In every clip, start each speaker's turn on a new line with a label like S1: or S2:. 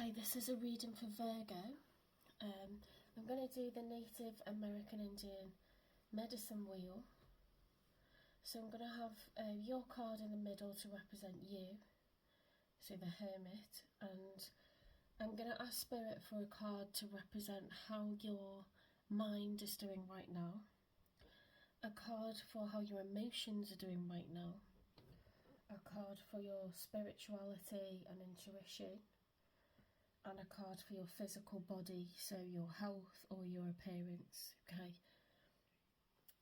S1: Okay, this is a reading for Virgo. I'm going to do the Native American Indian medicine wheel. So I'm going to have your card in the middle to represent you, so the Hermit, and I'm going to ask Spirit for a card to represent how your mind is doing right now, a card for how your emotions are doing right now, a card for your spirituality and intuition, and a card for your physical body, so your health or your appearance. Okay,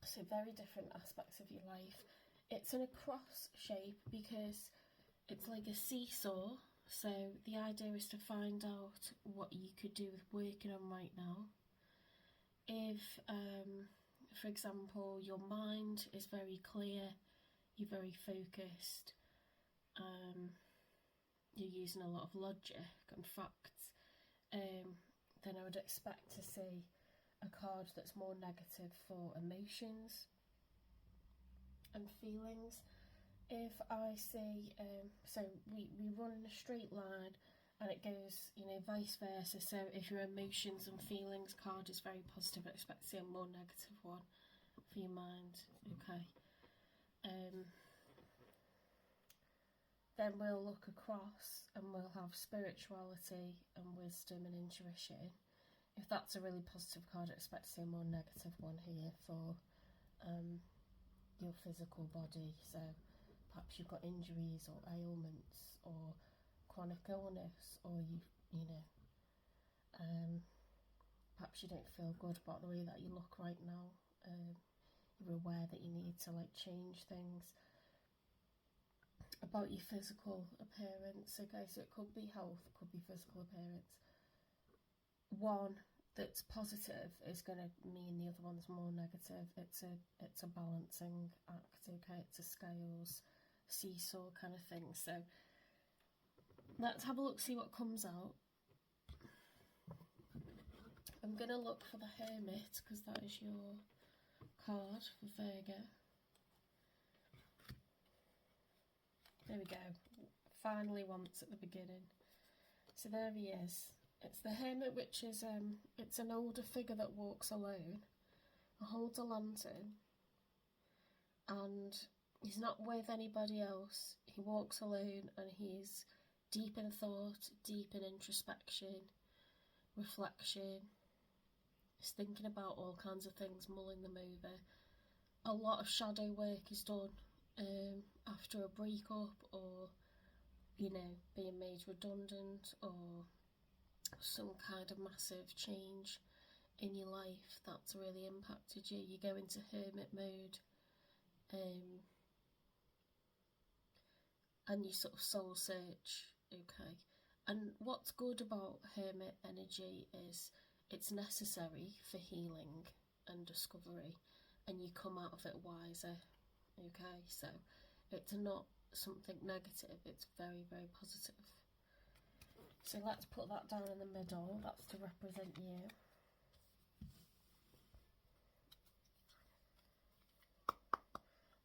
S1: so very different aspects of your life. It's in a cross shape because it's like a seesaw, so the idea is to find out what you could do with working on right now. If for example your mind is very clear, you're very focused, you're using a lot of logic and facts, then I would expect to see a card that's more negative for emotions and feelings. If I see, so we run in a straight line and it goes, vice versa. So if your emotions and feelings card is very positive, I expect to see a more negative one for your mind. Okay. Then we'll look across and we'll have spirituality and wisdom and intuition. If that's a really positive card, I expect to see a more negative one here for your physical body. So perhaps you've got injuries or ailments or chronic illness, or perhaps you don't feel good about the way that you look right now. You're aware that you need to change things about your physical appearance. Okay, so it could be health, it could be physical appearance. One that's positive is going to mean the other one's more negative. It's a balancing act. Okay, it's a scales, seesaw kind of thing. So let's have a look, see what comes out. I'm going to look for the Hermit because that is your card for Virgo. There we go. Finally once at the beginning. So there he is. It's the Hermit, which is it's an older figure that walks alone, holds a lantern, and he's not with anybody else. He walks alone and he's deep in thought, deep in introspection, reflection. He's thinking about all kinds of things, mulling them over. A lot of shadow work is done after a breakup, or being made redundant, or some kind of massive change in your life that's really impacted you. You go into hermit mode, and you sort of soul search. Okay, and what's good about hermit energy is it's necessary for healing and discovery, and you come out of it wiser. Okay, so it's not something negative, it's very, very positive. So let's put that down in the middle. That's to represent you.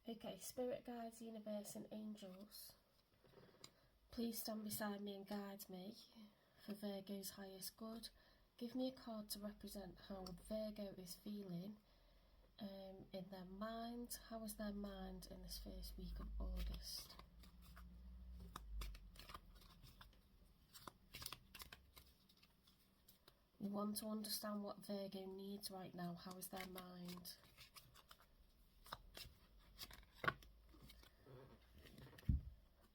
S1: Okay, spirit guides, universe and angels, please stand beside me and guide me for Virgo's highest good. Give me a card to represent how Virgo is feeling in their mind. How is their mind in this first week of August? We want to understand what Virgo needs right now. How is their mind?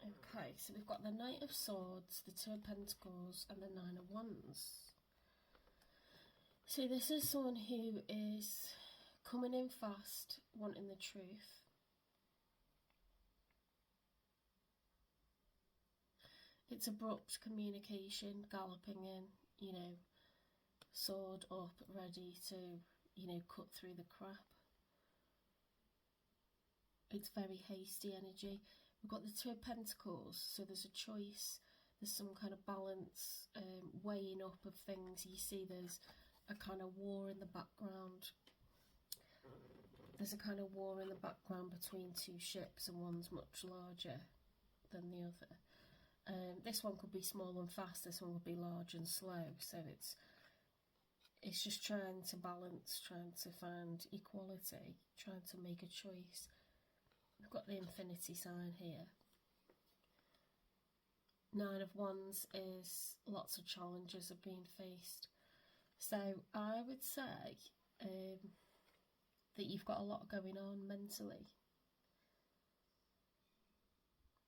S1: Okay, so we've got the Knight of Swords, the Two of Pentacles, and the Nine of Wands. So this is someone who is coming in fast, wanting the truth. It's abrupt communication, galloping in, sword up, ready to, cut through the crap. It's very hasty energy. We've got the Two of Pentacles, so there's a choice, there's some kind of balance, weighing up of things. You see there's a kind of war in the background. There's a kind of war in the background between two ships, and one's much larger than the other. This one could be small and fast, this one could be large and slow, so it's just trying to balance, trying to find equality, trying to make a choice. We've got the infinity sign here. Nine of Wands is lots of challenges have been faced. So I would say that you've got a lot going on mentally.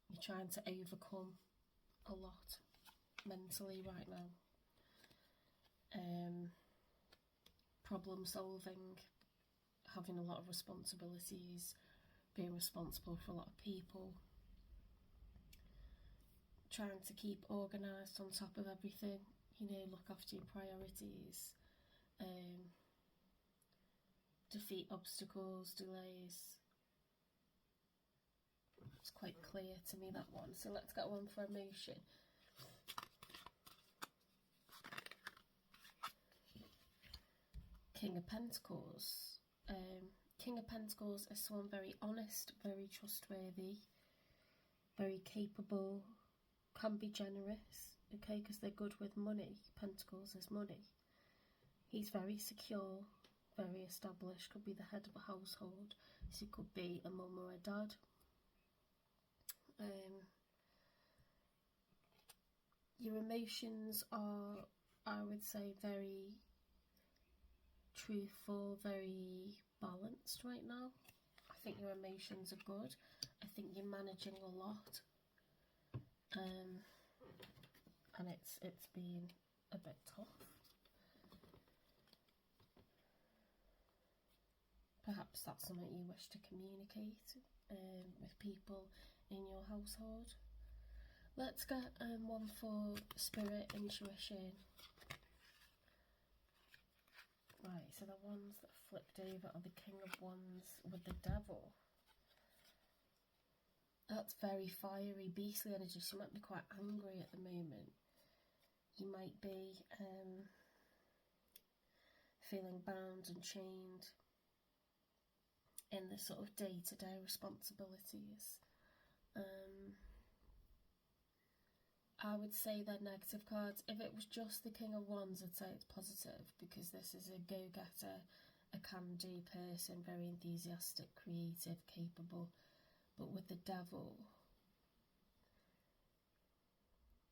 S1: You're trying to overcome a lot mentally right now. Problem solving, having a lot of responsibilities, being responsible for a lot of people, trying to keep organised, on top of everything, you know, look after your priorities, defeat obstacles, delays. It's quite clear to me, that one. So let's get one for emotion. King of Pentacles. King of Pentacles is someone very honest, very trustworthy, very capable, can be generous, okay, because they're good with money. Pentacles is money. He's very secure, very established, could be the head of a household, so he could be a mum or a dad. Your emotions are, I would say, very truthful, very balanced right now. I think your emotions are good. I think you're managing a lot, and it's been a bit tough. Perhaps that's something you wish to communicate with people in your household. Let's get one for Spirit, Intuition. Right, so the ones that flipped over are the King of Wands with the Devil. That's very fiery, beastly energy, so you might be quite angry at the moment. You might be feeling bound and chained in the sort of day-to-day responsibilities. I would say they're negative cards. If it was just the King of Wands, I'd say it's positive, because this is a go-getter, a can-do person, very enthusiastic, creative, capable. But with the Devil,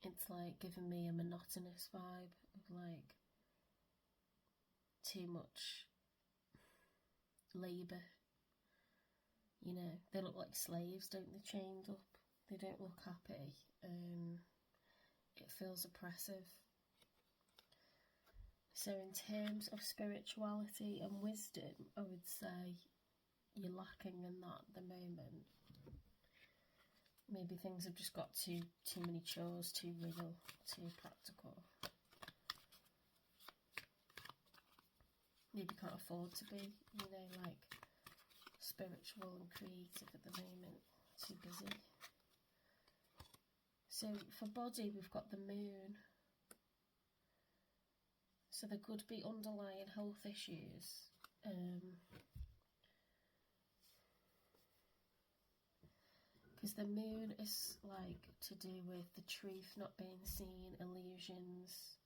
S1: it's like giving me a monotonous vibe of like too much labour. You know, they look like slaves, don't they, chained up? They don't look happy. It feels oppressive. So in terms of spirituality and wisdom, I would say you're lacking in that at the moment. Maybe things have just got too many chores, too real, too practical. Maybe can't afford to be, you know, like spiritual and creative at the moment. Too busy. So for body, we've got the Moon. So there could be underlying health issues. Because the Moon is like to do with the truth not being seen, illusions,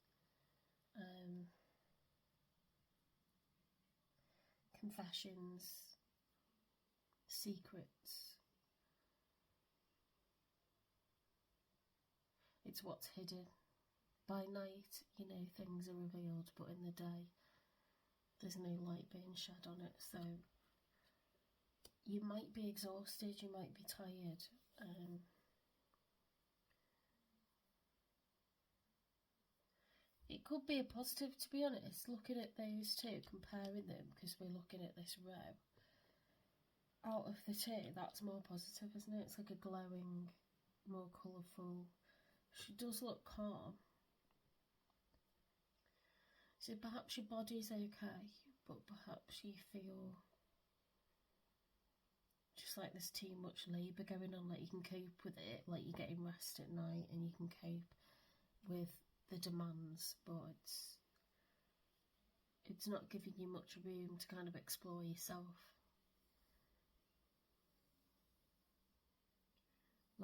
S1: confessions, secrets. It's what's hidden. By night, you know, things are revealed, but in the day, there's no light being shed on it. So you might be exhausted, you might be tired. It could be a positive, to be honest, looking at those two, comparing them, because we're looking at this row. Out of the two, that's more positive, isn't it? It's like a glowing, more colourful. She does look calm. So perhaps your body's okay, but perhaps you feel just like there's too much labour going on, like you can cope with it, like you're getting rest at night and you can cope with the demands, but it's not giving you much room to kind of explore yourself.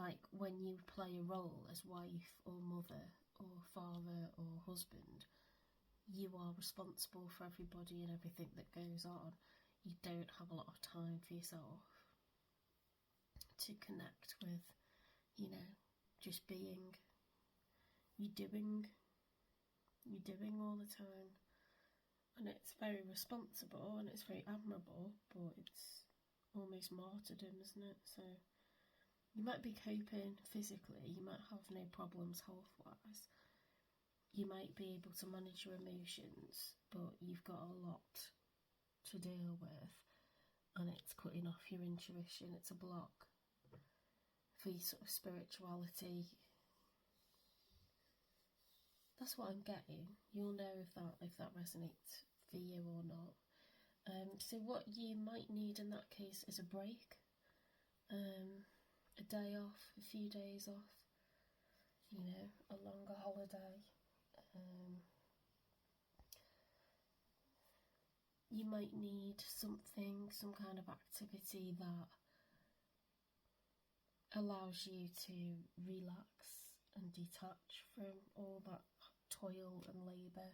S1: like when you play a role as wife or mother or father or husband, you are responsible for everybody and everything that goes on. You don't have a lot of time for yourself to connect with, just being. You're doing all the time. And it's very responsible and it's very admirable, but it's almost martyrdom, isn't it? So you might be coping physically, you might have no problems health-wise, you might be able to manage your emotions, but you've got a lot to deal with, and it's cutting off your intuition. It's a block for your sort of spirituality. That's what I'm getting. You'll know if that resonates for you or not. So what you might need in that case is a break, a day off, a few days off, a longer holiday. You might need some kind of activity that allows you to relax and detach from all that toil and labour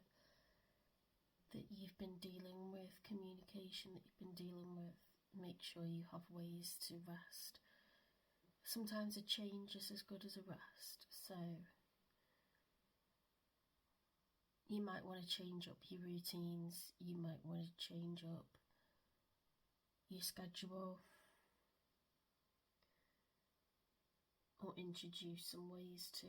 S1: that you've been dealing with, communication that you've been dealing with. Make sure you have ways to rest. Sometimes a change is as good as a rest, so you might want to change up your routines, you might want to change up your schedule, or introduce some ways to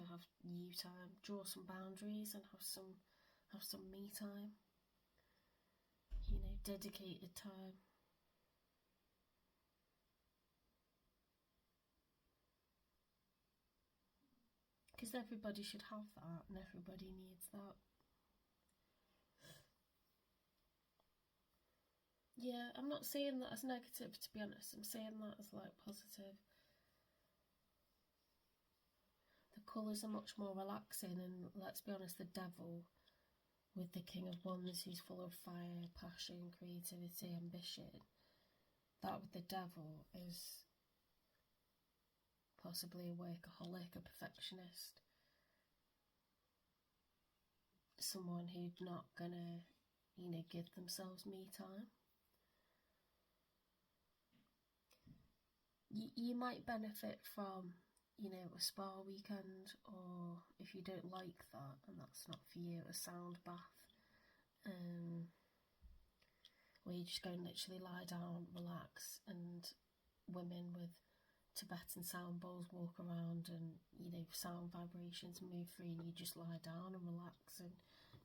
S1: have you time, draw some boundaries and have some me time, dedicated time. Because everybody should have that, and everybody needs that. Yeah, I'm not saying that as negative, to be honest. I'm saying that as positive. The colours are much more relaxing, and let's be honest, the devil with the King of Wands, who's full of fire, passion, creativity, ambition, that with the devil is possibly a workaholic, a perfectionist, someone who's not gonna, give themselves me time. You might benefit from, a spa weekend, or if you don't like that and that's not for you, a sound bath, where you just go and literally lie down, relax, and women with Tibetan sound bowls walk around and, sound vibrations move through, and you just lie down and relax and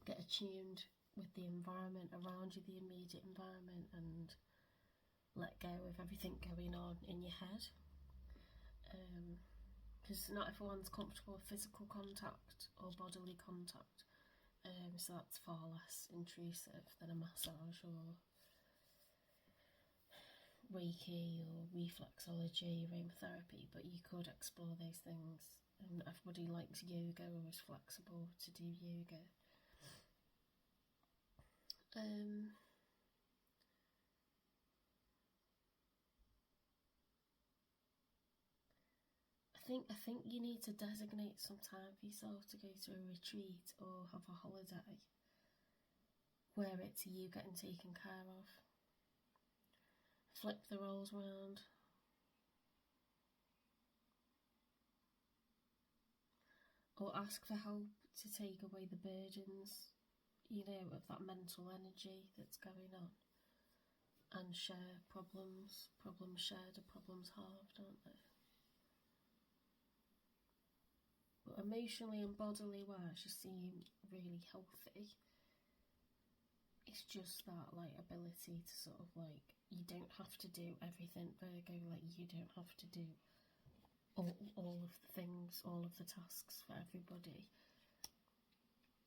S1: get attuned with the environment around you, the immediate environment, and let go of everything going on in your head. Because not everyone's comfortable with physical contact or bodily contact, so that's far less intrusive than a massage or Reiki or reflexology, aromatherapy, but you could explore those things. And everybody likes yoga or is flexible to do yoga. I think you need to designate some time for yourself to go to a retreat or have a holiday where it's you getting taken care of. Flip the roles round. Or ask for help to take away the burdens, of that mental energy that's going on. And share problems. Problems shared are problems halved, aren't they? But emotionally and bodily wise, you seem really healthy. It's just that ability to sort of you don't have to do everything, Virgo. You don't have to do all of the things, all of the tasks for everybody.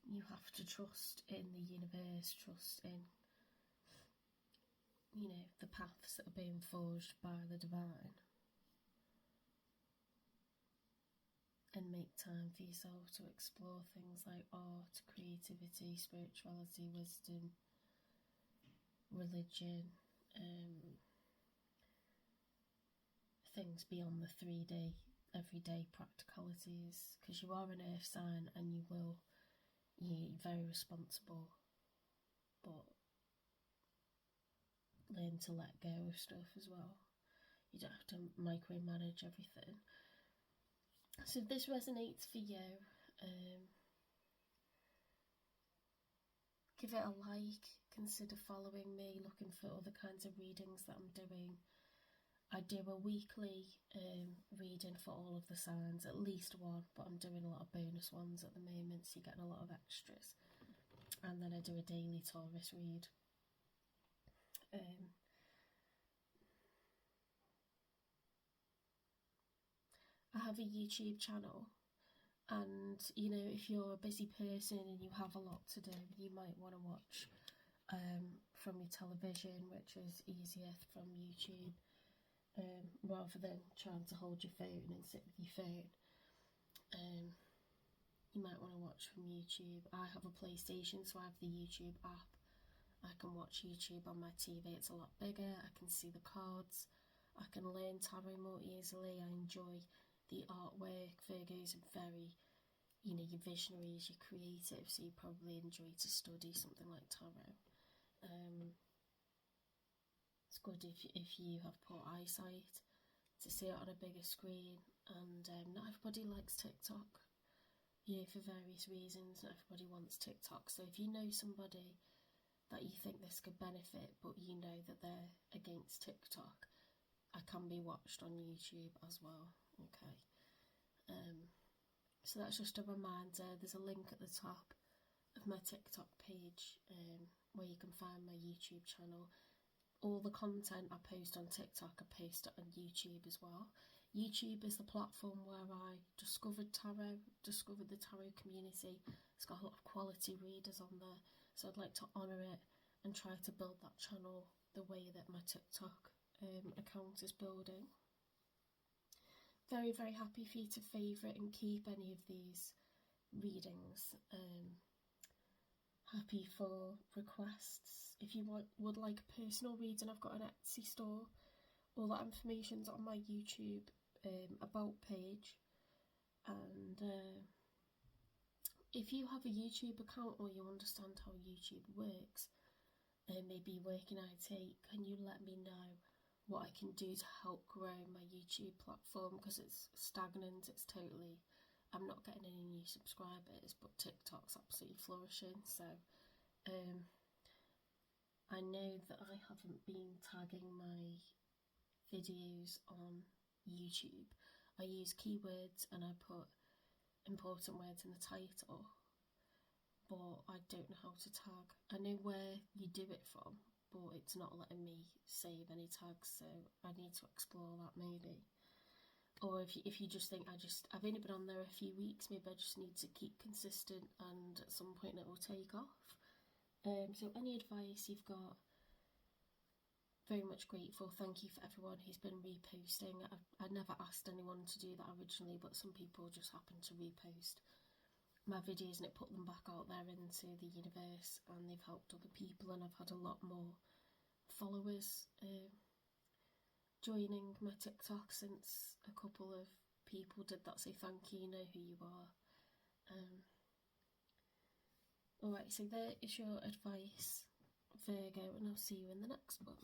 S1: You have to trust in the universe, trust in, the paths that are being forged by the divine. And make time for yourself to explore things like art, creativity, spirituality, wisdom, religion, things beyond the 3D, everyday practicalities, because you are an earth sign and you're very responsible, but learn to let go of stuff as well. You don't have to micromanage everything. So if this resonates for you, give it a like, consider following me, looking for other kinds of readings that I'm doing. I do a weekly reading for all of the signs, at least one, but I'm doing a lot of bonus ones at the moment, so you're getting a lot of extras. And then I do a daily Taurus read. I have a YouTube channel, and if you're a busy person and you have a lot to do, you might want to watch from your television, which is easier from YouTube, rather than trying to hold your phone and sit with your phone. You might want to watch from YouTube. I have a PlayStation, so I have the YouTube app. I can watch YouTube on my TV. It's a lot bigger. I can see the cards. I can learn tarot more easily. I enjoy the artwork. Virgos are very, your visionaries, you're creative, so you probably enjoy to study something like tarot. It's good if you have poor eyesight to see it on a bigger screen, and not everybody likes TikTok, for various reasons. Not everybody wants TikTok, so if you know somebody that you think this could benefit, but you know that they're against TikTok, I can be watched on YouTube as well. Okay. So that's just a reminder. There's a link at the top of my TikTok page where you can find my YouTube channel. All the content I post on TikTok, I post it on YouTube as well. YouTube is the platform where I discovered tarot, discovered the tarot community. It's got a lot of quality readers on there, so I'd like to honour it and try to build that channel the way that my TikTok account is building. Very, very happy for you to favourite and keep any of these readings. Happy for requests. If you would like a personal reading, I've got an Etsy store. All that information's on my YouTube about page. And if you have a YouTube account or you understand how YouTube works, maybe working IT, can you let me know what I can do to help grow my YouTube platform, because it's stagnant. It's totally, I'm not getting any new subscribers, but TikTok's absolutely flourishing. So I know that I haven't been tagging my videos on YouTube. I use keywords and I put important words in the title, but I don't know how to tag. I know where you do it from, but it's not letting me save any tags, so I need to explore that maybe. Or if you just think I've only been on there a few weeks, maybe I just need to keep consistent and at some point it will take off. So any advice you've got, very much grateful. Thank you for everyone who's been reposting. I never asked anyone to do that originally, but some people just happen to repost my videos and it put them back out there into the universe, and they've helped other people, and I've had a lot more followers joining my TikTok since a couple of people did that. So thank you, know who you are. Alright, so there is your advice, Virgo, and I'll see you in the next one.